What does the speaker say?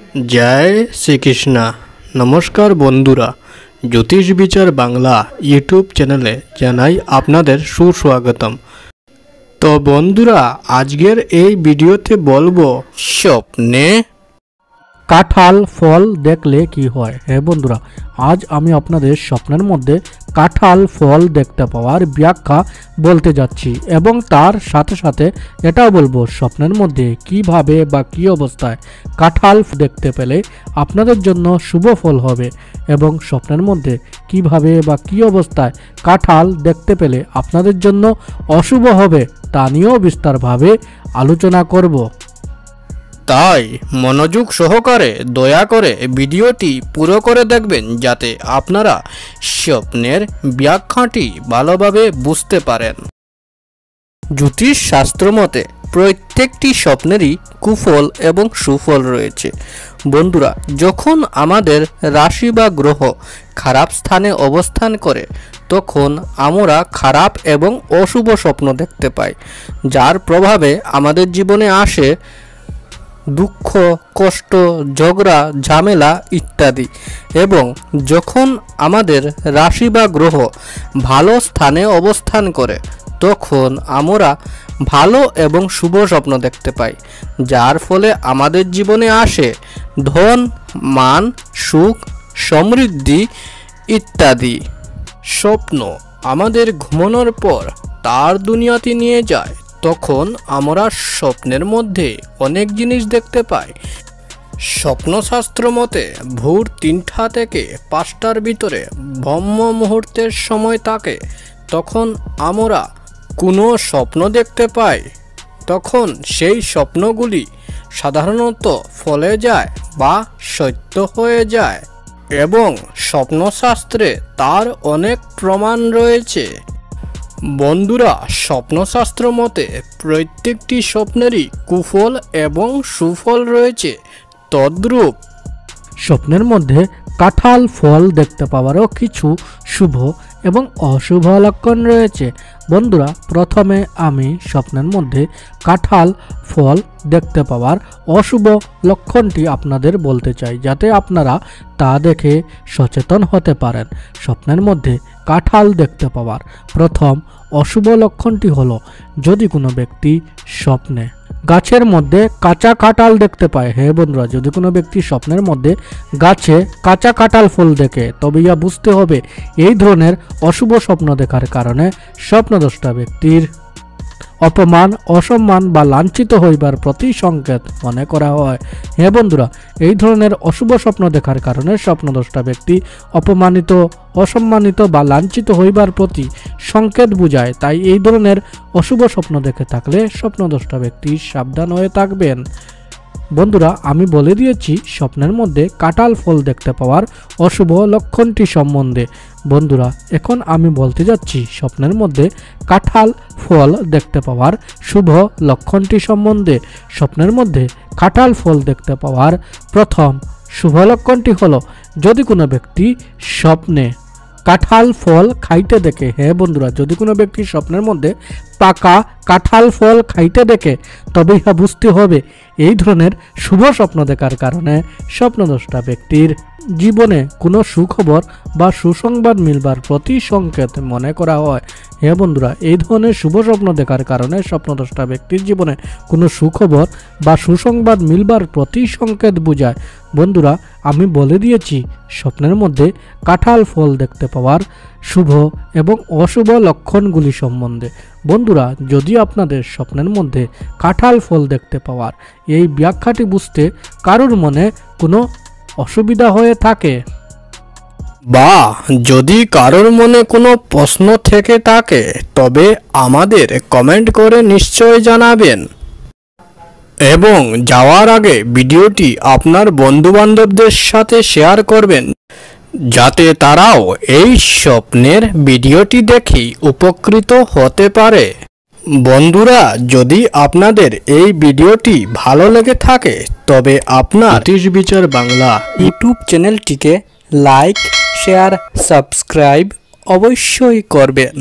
जय श्री कृष्णा। नमस्कार बंधुरा, ज्योतिष विचार बांगला यूट्यूब चैनले जानाई आपनादेर सुस्वागतम। तो बंधुरा आजकेर এই ভিডিওতে বলবো স্বপ্নে কাঁঠাল ফল দেখলে কি হয়। হ্যাঁ বন্ধুরা, আজ আমি আপনাদের স্বপ্নের মধ্যে কাঁঠাল ফল দেখতে পাওয়ার ব্যাখ্যা বলতে যাচ্ছি এবং তার সাথে সাথে এটাও বলবো স্বপ্নের মধ্যে কিভাবে বা কি অবস্থায় কাঁঠাল দেখতে পেলে আপনাদের জন্য শুভ ফল হবে এবং স্বপ্নের মধ্যে কিভাবে বা কি অবস্থায় কাঁঠাল দেখতে পেলে আপনাদের জন্য অশুভ হবে তা নিয়েও বিস্তারভাবে আলোচনা করব। তাই মনোযোগ সহকারে দয়া করে ভিডিওটি পুরো করে দেখবেন যাতে আপনারা স্বপ্নের ব্যাখ্যাটি ভালোভাবে বুঝতে পারেন। জ্যোতিষ শাস্ত্র মতে প্রত্যেকটি স্বপ্নেরই কুফল এবং সুফল রয়েছে। বন্ধুরা, যখন আমাদের রাশি বা গ্রহ খারাপ স্থানে অবস্থান করে তখন আমরা খারাপ এবং অশুভ স্বপ্ন দেখতে পাই, যার প্রভাবে আমাদের জীবনে আসে দুঃখ, কষ্ট, ঝগড়া, ঝামেলা ইত্যাদি। এবং যখন আমাদের রাশি বা গ্রহ ভালো স্থানে অবস্থান করে তখন আমরা ভালো এবং শুভ স্বপ্ন দেখতে পাই, যার ফলে আমাদের জীবনে আসে ধন, মান, সুখ, সমৃদ্ধি ইত্যাদি। স্বপ্ন আমাদের ঘুমানোর পর তার দুনিয়াতে নিয়ে যায়, তখন আমরা স্বপ্নের মধ্যে অনেক জিনিস দেখতে পাই। স্বপ্নশাস্ত্র মতে ভোর 3টা থেকে 5টার ভিতরে ব্রহ্ম মুহূর্তের সময় থাকে, তখন আমরা কোনো স্বপ্ন দেখতে পাই তখন সেই স্বপ্নগুলি সাধারণত ফলে যায় বা সত্য হয়ে যায় এবং স্বপ্নশাস্ত্রে তার অনেক প্রমাণ রয়েছে। বন্ধুরা, স্বপ্নশাস্ত্র মতে প্রত্যেকটি স্বপ্নেরই কুফল এবং সুফল রয়েছে। তদ্রূপ স্বপ্নের মধ্যে কাঁঠাল ফল দেখতে পাওয়ারও কিছু শুভ এবং অশুভ লক্ষণ রয়েছে। বন্ধুরা, প্রথমে আমি স্বপ্নের মধ্যে কাঁঠাল ফল দেখতে পাওয়ার অশুভ লক্ষণটি আপনাদের বলতে চাই, যাতে আপনারা তা দেখে সচেতন হতে পারেন। স্বপ্নের মধ্যে কাঁঠাল দেখতে পাওয়ার প্রথম অশুভ লক্ষণটি হলো যদি কোনো ব্যক্তি স্বপ্নে গাছের মধ্যে কাঁচা কাঁঠাল দেখতে পায়। হ্যাঁ বন্ধুরা, যদি কোনো ব্যক্তি স্বপ্নের মধ্যে গাছে কাঁচা কাঁঠাল ফল দেখে তবে ইয়া বুঝতে হবে এই ধরনের অশুভ স্বপ্ন দেখার কারণে স্বপ্নদ্রষ্টা ব্যক্তির অপমান, অসম্মান বা লাঞ্ছিত হইবার প্রতি সংকেত মনে করা হয়। হ্যাঁ বন্ধুরা, এই ধরনের অশুভ স্বপ্ন দেখার কারণে স্বপ্নদ্রষ্টা ব্যক্তি অপমানিত, অসম্মানিত বা লাঞ্ছিত হইবার প্রতি সংকেত বুঝায়। তাই এই ধরনের অশুভ স্বপ্ন দেখে থাকলে স্বপ্নদ্রষ্টা ব্যক্তি সাবধান হয়ে থাকবেন। বন্ধুরা, আমি বলে দিয়েছি স্বপ্নের মধ্যে কাঁঠাল ফল দেখতে পাওয়ার অশুভ লক্ষণটি সম্বন্ধে। বন্ধুরা, এখন আমি বলতে যাচ্ছি স্বপ্নের মধ্যে কাঁঠাল ফল দেখতে পাওয়ার শুভ লক্ষণটি সম্বন্ধে। স্বপ্নের মধ্যে কাঁঠাল ফল দেখতে পাওয়ার প্রথম শুভ লক্ষণটি হলো যদি কোনো ব্যক্তি স্বপ্নে কাঁঠাল ফল খাইতে দেখে। হ্যাঁ বন্ধুরা, যদি কোনো ব্যক্তি স্বপ্নের মধ্যে পাকা কাঁঠাল ফল খাইতে দেখে তবে ইহা বুঝতে হবে এই ধরনের শুভ স্বপ্ন দেখার কারণে স্বপ্নদ্রষ্টা ব্যক্তির জীবনে কোনো সুখবর বা সুসংবাদ মিলবার প্রতি সংকেত মনে করা হয়। হ্যাঁ বন্ধুরা, এই ধরনের শুভ স্বপ্ন দেখার কারণে স্বপ্নদ্রষ্টা ব্যক্তির জীবনে কোনো সুখবর বা সুসংবাদ মিলবার প্রতি সংকেত বোঝায়। বন্ধুরা, আমি বলে দিয়েছি স্বপ্নের মধ্যে কাঁঠাল ফল দেখতে পাওয়ার শুভ এবং অশুভ লক্ষণগুলি সম্বন্ধে। বন্ধুরা, যদি আপনাদের স্বপ্নের মধ্যে কাঁঠাল ফল দেখতে পাওয়ার এই ব্যাখ্যাটি বুঝতে কারোর মনে কোনো অসুবিধা হয়ে থাকে বা যদি কারোর মনে কোনো প্রশ্ন থেকে থাকে তবে আমাদের কমেন্ট করে নিশ্চয় জানাবেন এবং যাওয়ার আগে ভিডিওটি আপনার বন্ধুবান্ধবদের সাথে শেয়ার করবেন যাতে তারাও এই স্বপ্নের ভিডিওটি দেখে উপকৃত হতে পারে। বন্ধুরা, যদি আপনাদের এই ভিডিওটি ভালো লেগে থাকে তবে আপনার জ্যোতিষ বিচার বাংলা ইউটিউব চ্যানেলটিকে লাইক, শেয়ার, সাবস্ক্রাইব অবশ্যই করবেন।